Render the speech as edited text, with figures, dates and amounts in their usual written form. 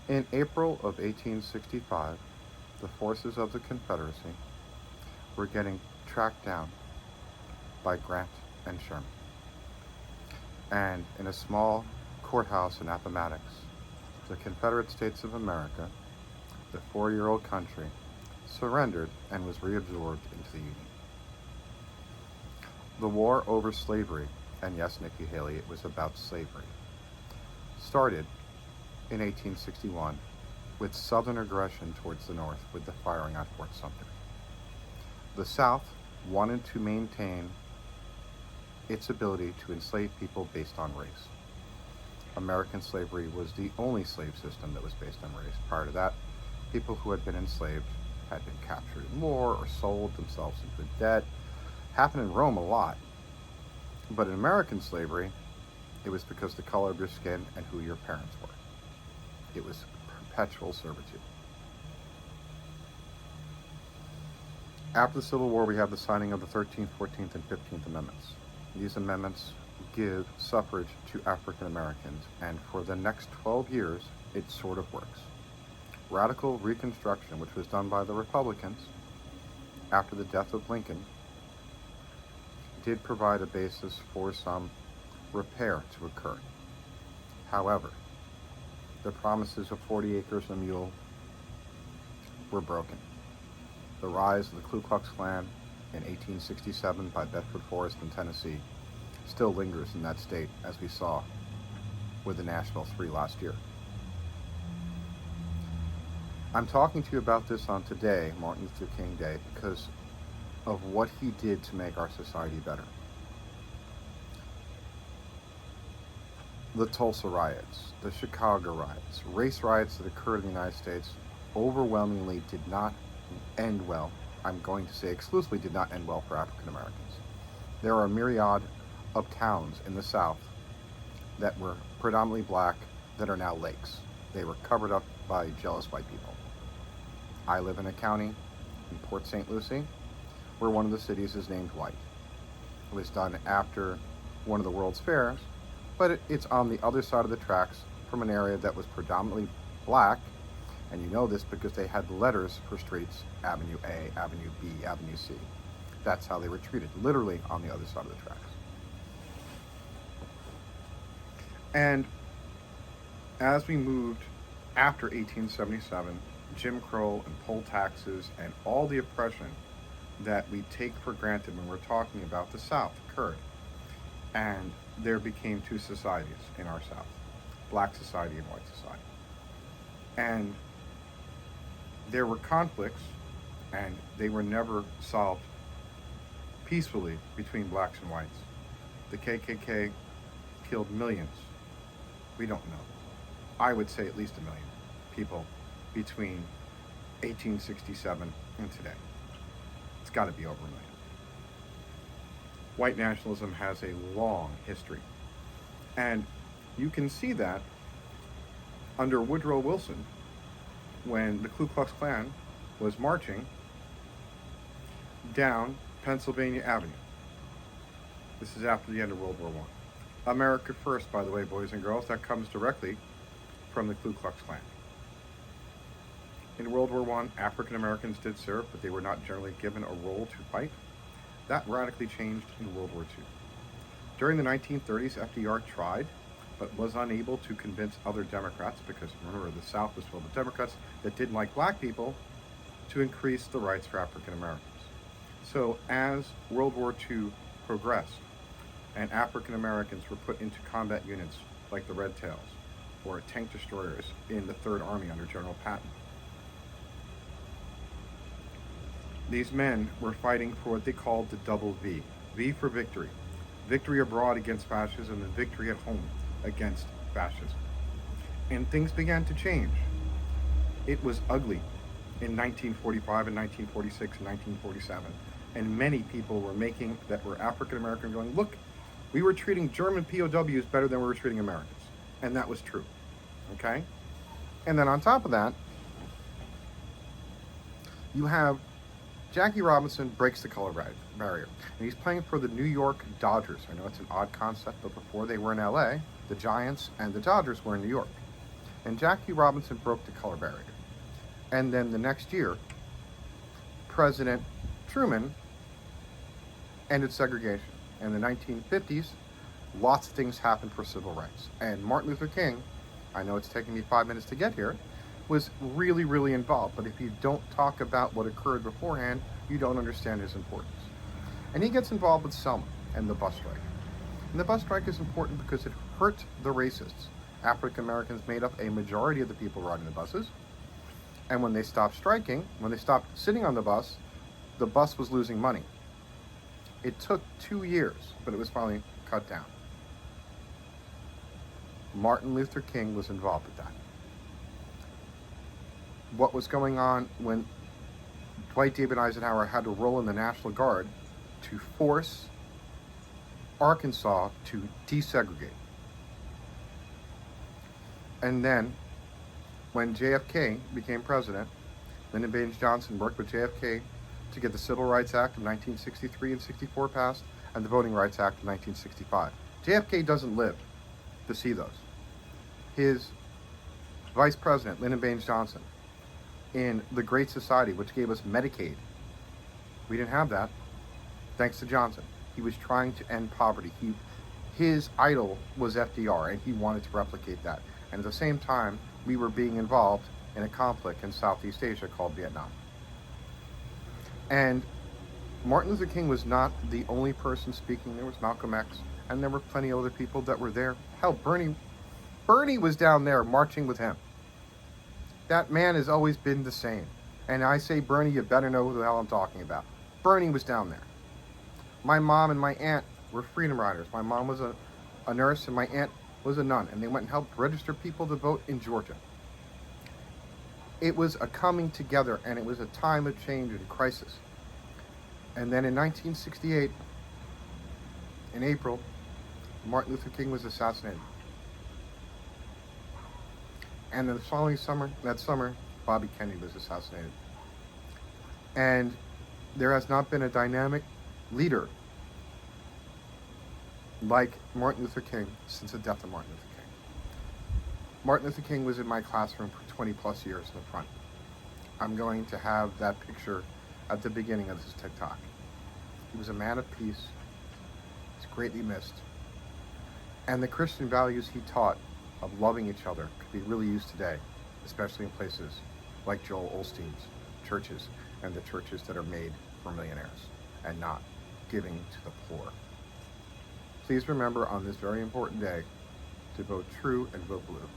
In April of 1865, the forces of the Confederacy were getting tracked down by Grant and Sherman. And in a small courthouse in Appomattox, the Confederate States of America, the four-year-old country, surrendered and was reabsorbed into the Union. The war over slavery, and yes, Nikki Haley, it was about slavery, started in 1861 with Southern aggression towards the North with the firing on Fort Sumter. The South wanted to maintain its ability to enslave people based on race. American slavery was the only slave system that was based on race. Prior to that, people who had been enslaved had been captured in war or sold themselves into debt. Happened in Rome a lot. But in American slavery, it was because of the color of your skin and who your parents were. It was perpetual servitude. After the Civil War, we have the signing of the 13th, 14th, and 15th Amendments. These amendments give suffrage to African Americans, and for the next 12 years, it sort of works. Radical Reconstruction, which was done by the Republicans after the death of Lincoln, did provide a basis for some repair to occur. However, the promises of 40 acres and a mule were broken. The rise of the Ku Klux Klan in 1867 by Bedford Forrest in Tennessee still lingers in that state, as we saw with the Nashville 3 last year. I'm talking to you about this on today, Martin Luther King Day, because of what he did to make our society better. The Tulsa riots, the Chicago riots, race riots that occurred in the United States overwhelmingly did not end well. I'm going to say exclusively did not end well for African Americans. There are a myriad of towns in the South that were predominantly black that are now lakes. They were covered up by jealous white people. I live in a county in Port St. Lucie where one of the cities is named White. It was done after one of the World's Fairs, but it's on the other side of the tracks from an area that was predominantly black, and you know this because they had letters for streets, Avenue A, Avenue B, Avenue C. That's how they were treated, literally on the other side of the tracks. And as we moved after 1877, Jim Crow and poll taxes and all the oppression that we take for granted when we're talking about the South occurred. And there became two societies in our South, black society and white society. And there were conflicts, and they were never solved peacefully between blacks and whites. The KKK killed millions. We don't know. I would say at least 1 million people between 1867 and today. It's got to be over 1 million. White nationalism has a long history. And you can see that under Woodrow Wilson when the Ku Klux Klan was marching down Pennsylvania Avenue. This is after the end of World War I. America First, by the way, boys and girls, that comes directly from the Ku Klux Klan. In World War I, African Americans did serve, but they were not generally given a role to fight. That radically changed in World War II. During the 1930s, FDR tried, but was unable to convince other Democrats, because remember, the South was filled with Democrats that didn't like black people, to increase the rights for African Americans. So as World War II progressed, and African Americans were put into combat units like the Red Tails, or tank destroyers in the Third Army under General Patton, these men were fighting for what they called the double V. V for victory. Victory abroad against fascism and victory at home against fascism. And things began to change. It was ugly in 1945 and 1946 and 1947. And many people were that were African American going, look, we were treating German POWs better than we were treating Americans. And that was true. Okay? And then on top of that, you have Jackie Robinson breaks the color barrier, and he's playing for the New York Dodgers. I know it's an odd concept, but before they were in LA, the Giants and the Dodgers were in New York. And Jackie Robinson broke the color barrier. And then the next year, President Truman ended segregation. In the 1950s, lots of things happened for civil rights. And Martin Luther King, I know it's taking me 5 minutes to get here, was really, really involved. But if you don't talk about what occurred beforehand, you don't understand his importance. And he gets involved with Selma and the bus strike. And the bus strike is important because it hurt the racists. African Americans made up a majority of the people riding the buses. And when they stopped striking, when they stopped sitting on the bus was losing money. It took 2 years, but it was finally cut down. Martin Luther King was involved with that. What was going on when Dwight David Eisenhower had to roll in the National Guard to force Arkansas to desegregate. And then, when JFK became president, Lyndon Baines Johnson worked with JFK to get the Civil Rights Act of 1963 and 64 passed and the Voting Rights Act of 1965. JFK doesn't live to see those. His vice president, Lyndon Baines Johnson, in the Great Society, which gave us Medicaid, we didn't have that, thanks to Johnson. He was trying to end poverty. His idol was FDR, and he wanted to replicate that. And at the same time, we were being involved in a conflict in Southeast Asia called Vietnam. And Martin Luther King was not the only person speaking. There was Malcolm X, and there were plenty of other people that were there. Hell, Bernie was down there marching with him. That man has always been the same. And I say, Bernie, you better know who the hell I'm talking about. Bernie was down there. My mom and my aunt were freedom riders. My mom was a nurse, and my aunt was a nun, and they went and helped register people to vote in Georgia. It was a coming together, and it was a time of change and crisis. And then in 1968, in April, Martin Luther King was assassinated. And the following summer, Bobby Kennedy was assassinated. And there has not been a dynamic leader like Martin Luther King since the death of Martin Luther King. Martin Luther King was in my classroom for 20 plus years in the front. I'm going to have that picture at the beginning of this TikTok. He was a man of peace. He's greatly missed. And the Christian values he taught of loving each other could be really used today, especially in places like Joel Osteen's churches and the churches that are made for millionaires and not giving to the poor. Please remember on this very important day to vote true and vote blue.